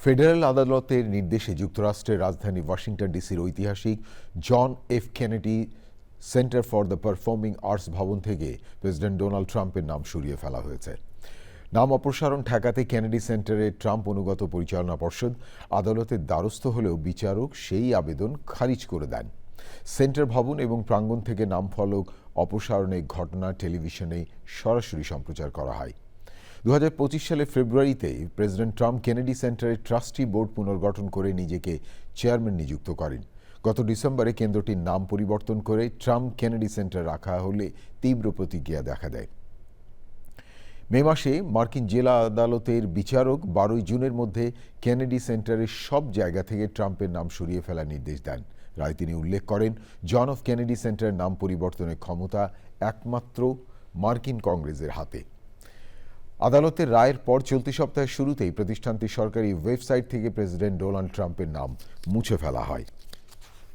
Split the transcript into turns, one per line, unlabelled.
Federal আদালতের নির্দেশে যুক্তরাষ্ট্রের রাজধানী ওয়াশিংটন ডিসির ঐতিহাসিক John F Kennedy Center for the performing arts ভবন থেকে প্রেসিডেন্ট ডোনাল্ড ট্রাম্পের নাম সরিয়ে ফেলা হয়েছে। নাম অপসারণ ঠেকাতে কেনেডি সেন্টারে ট্রাম্প অনুগত পরিচালনা পর্ষদ আদালতের দ্বারস্থ হলেও বিচারক সেই আবেদন খারিজ করে দেন। সেন্টার ভবন এবং প্রাঙ্গণ থেকে নাম ফলক অপসারণের ঘটনা টেলিভিশনে সরাসরি সম্প্রচার করা হয়। 2025 সালের ফেব্রুয়ারিতে প্রেসিডেন্ট ট্রাম্প কেনেডি সেন্টারের ট্রাস্টি বোর্ড পুনর্গঠন করে নিজেকে চেয়ারম্যান নিযুক্ত করেন। গত ডিসেম্বরে কেন্দ্রটির নাম পরিবর্তন করে ট্রাম্প কেনেডি সেন্টার রাখা হলে তীব্র প্রতিক্রিয়া দেখা দেয়। মে মাসে মার্কিন জেলা আদালতের বিচারক 12 জুনের মধ্যে কেনেডি সেন্টারের সব জায়গা থেকে ট্রাম্পের নাম সরিয়ে ফেলার নির্দেশ দেন। রায় তিনি উল্লেখ করেন, জন অফ কেনেডি সেন্টারের নাম পরিবর্তনের ক্ষমতা একমাত্র মার্কিন কংগ্রেসের হাতে। আদালতের রায়ের পর চলতি সপ্তাহের শুরুতেই প্রতিষ্ঠানটির সরকারি ওয়েবসাইট থেকে প্রেসিডেন্ট ডোনাল্ড ট্রাম্পের নাম মুছে ফেলা হয়।